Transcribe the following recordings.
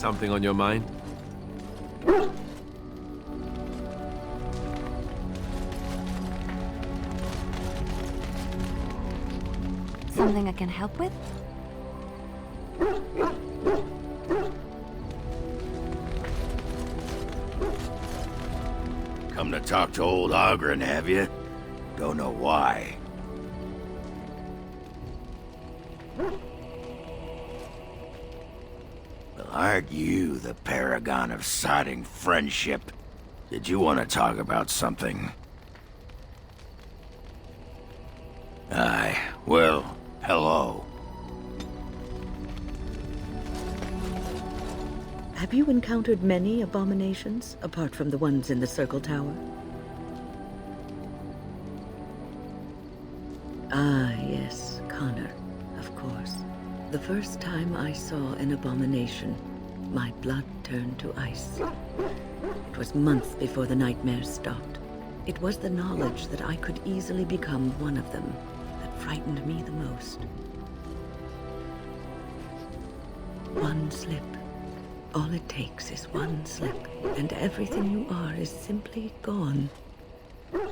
Something on your mind? Something I can help with? Come to talk to old Ogren, have you? Don't know why. Well, aren't you the paragon of sodding friendship? Did you want to talk about something? Aye, well, hello. Have you encountered many abominations, apart from the ones in the Circle Tower? Ah, yes, Connor, of course. The first time I saw an abomination, my blood turned to ice. It was months before the nightmares stopped. It was the knowledge that I could easily become one of them that frightened me the most. One slip. All it takes is one slip, and everything you are is simply gone.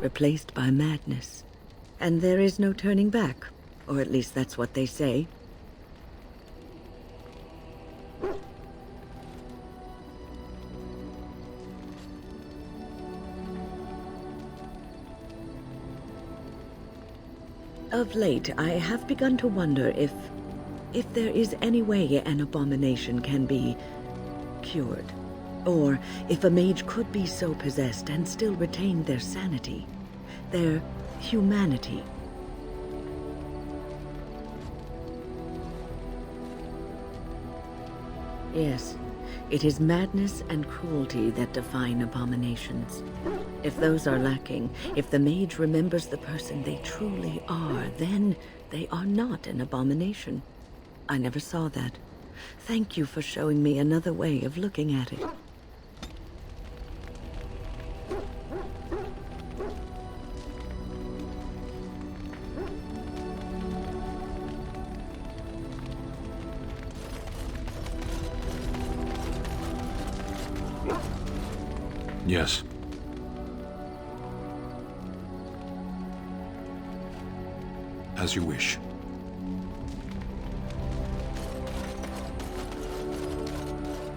Replaced by madness. And there is no turning back, or at least that's what they say. Of late, I have begun to wonder if there is any way an abomination can be cured, or if a mage could be so possessed and still retain their sanity, their humanity. Yes, it is madness and cruelty that define abominations. If those are lacking, if the mage remembers the person they truly are, then they are not an abomination. I never saw that. Thank you for showing me another way of looking at it. Yes. As you wish.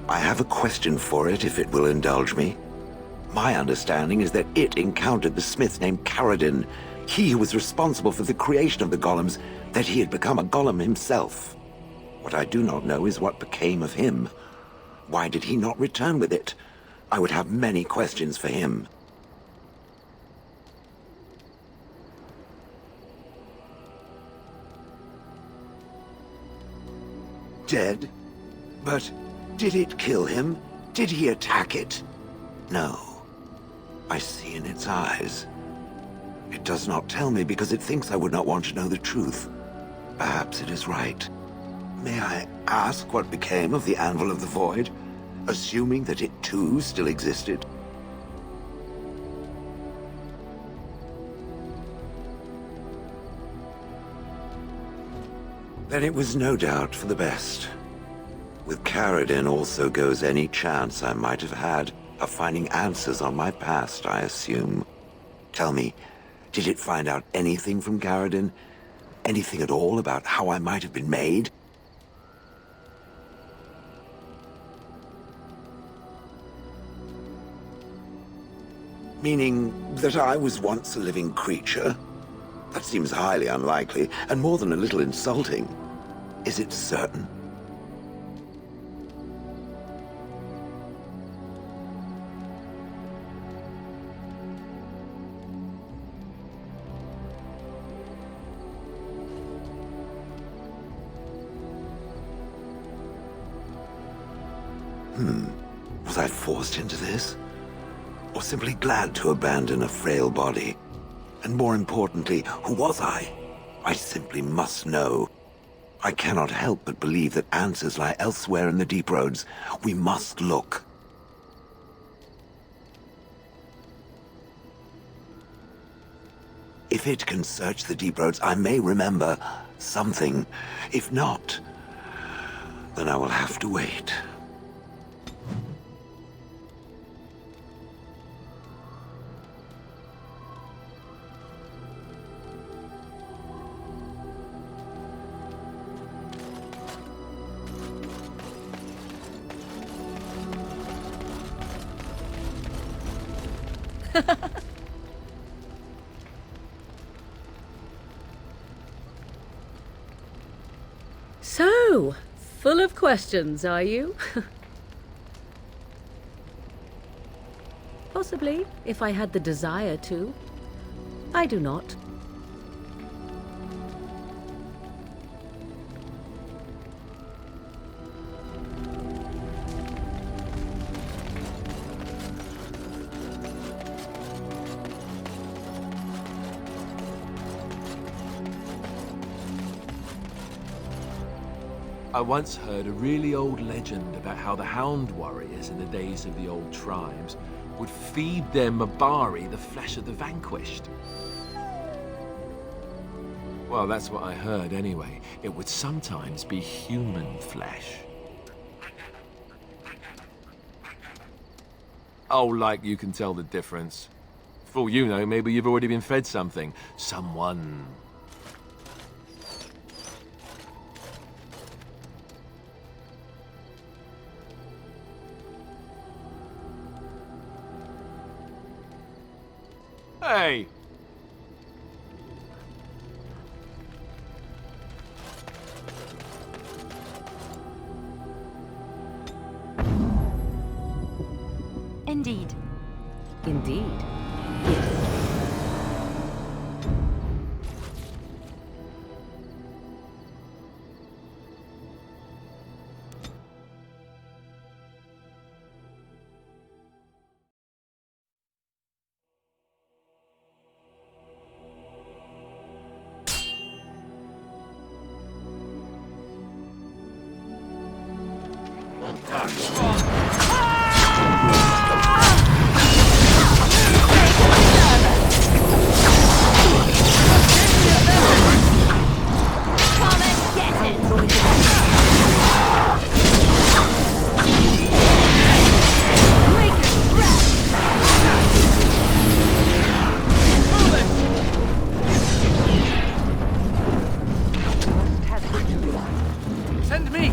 I have a question for it, if it will indulge me. My understanding is that it encountered the smith named Caradin, he who was responsible for the creation of the golems, that he had become a golem himself. What I do not know is what became of him. Why did he not return with it? I would have many questions for him. Dead? But did it kill him? Did he attack it? No. I see in its eyes. It does not tell me because it thinks I would not want to know the truth. Perhaps it is right. May I ask what became of the Anvil of the Void, assuming that it too still existed? Then it was no doubt for the best. With Caradin also goes any chance I might have had of finding answers on my past, I assume. Tell me, did it find out anything from Caradin? Anything at all about how I might have been made? Meaning that I was once a living creature? That seems highly unlikely, and more than a little insulting. Is it certain? Was I forced into this? Or simply glad to abandon a frail body? And more importantly, who was I? I simply must know. I cannot help but believe that answers lie elsewhere in the deep roads. We must look. If it can search the deep roads, I may remember something. If not, then I will have to wait. So, full of questions, are you? Possibly, if I had the desire to. I do not. I once heard a really old legend about how the Hound warriors in the days of the old tribes would feed their Mabari the flesh of the vanquished. Well, that's what I heard anyway. It would sometimes be human flesh. Oh, like you can tell the difference. For all you know, maybe you've already been fed something. Someone. Hey! Indeed. Indeed. Send me!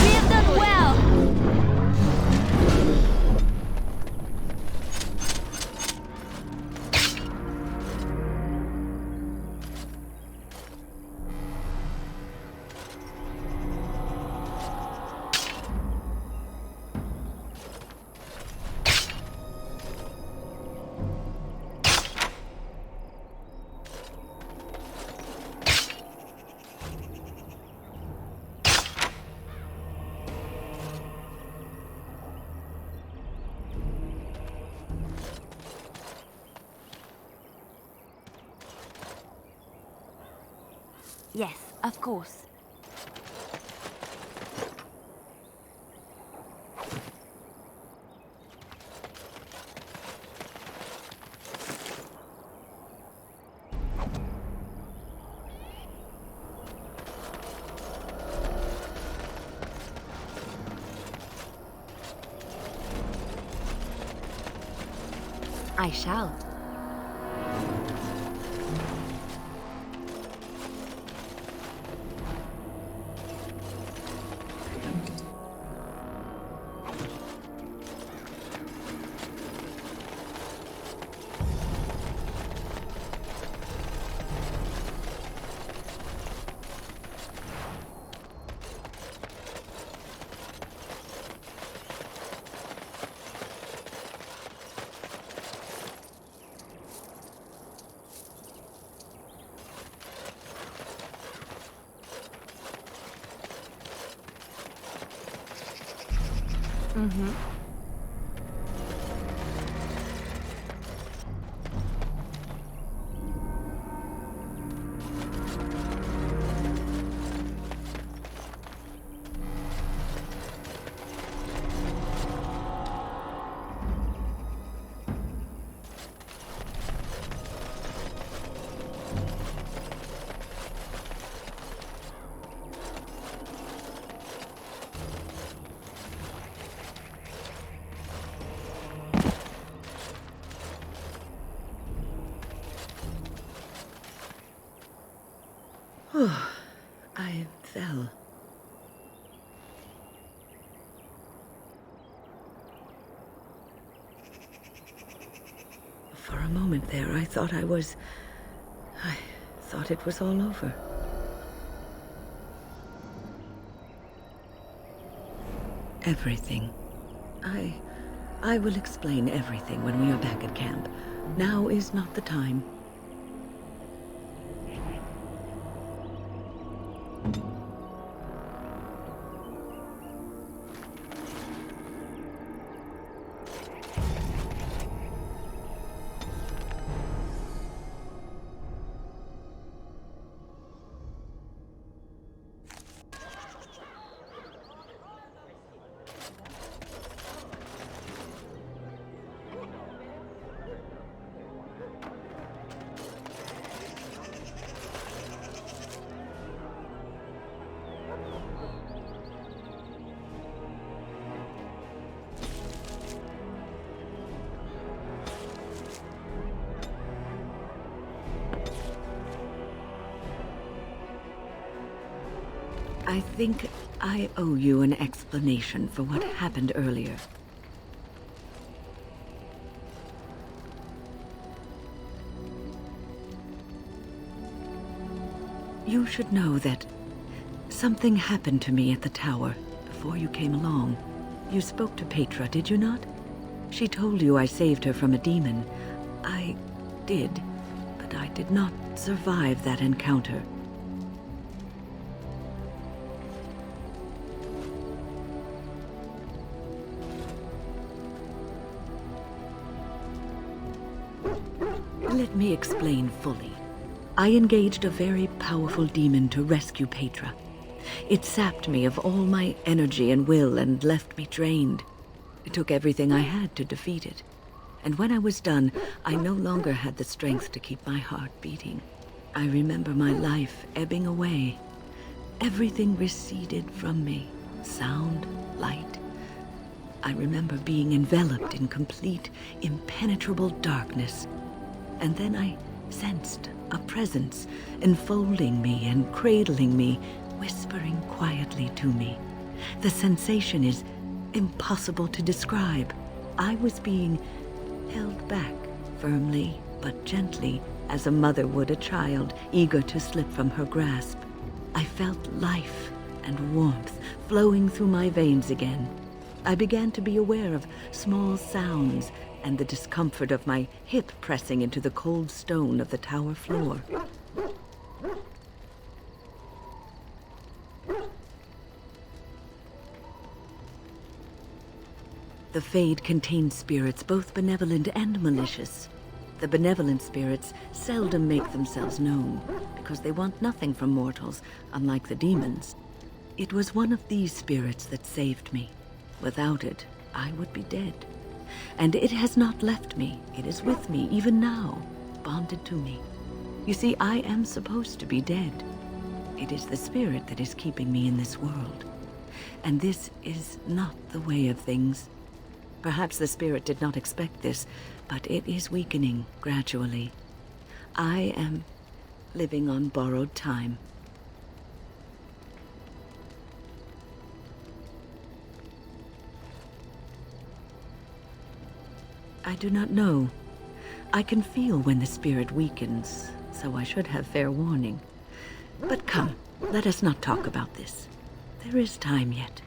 We have done well. Yes, of course. I shall. For a moment there, I thought I thought it was all over. Everything. I will explain everything when we are back at camp. Now is not the time. I think I owe you an explanation for what happened earlier. You should know that something happened to me at the tower before you came along. You spoke to Petra, did you not? She told you I saved her from a demon. I did, but I did not survive that encounter. Let me explain fully. I engaged a very powerful demon to rescue Petra. It sapped me of all my energy and will and left me drained. It took everything I had to defeat it. And when I was done, I no longer had the strength to keep my heart beating. I remember my life ebbing away. Everything receded from me. Sound, light. I remember being enveloped in complete, impenetrable darkness. And then I sensed a presence enfolding me and cradling me, whispering quietly to me. The sensation is impossible to describe. I was being held back firmly but gently, as a mother would a child eager to slip from her grasp. I felt life and warmth flowing through my veins again. I began to be aware of small sounds and the discomfort of my hip pressing into the cold stone of the tower floor. The Fade contains spirits both benevolent and malicious. The benevolent spirits seldom make themselves known, because they want nothing from mortals, unlike the demons. It was one of these spirits that saved me. Without it, I would be dead. And it has not left me. It is with me even now, bonded to me. You see, I am supposed to be dead. It is the spirit that is keeping me in this world. And this is not the way of things. Perhaps the spirit did not expect this, but it is weakening gradually. I am living on borrowed time. I do not know. I can feel when the spirit weakens, so I should have fair warning. But come, let us not talk about this. There is time yet.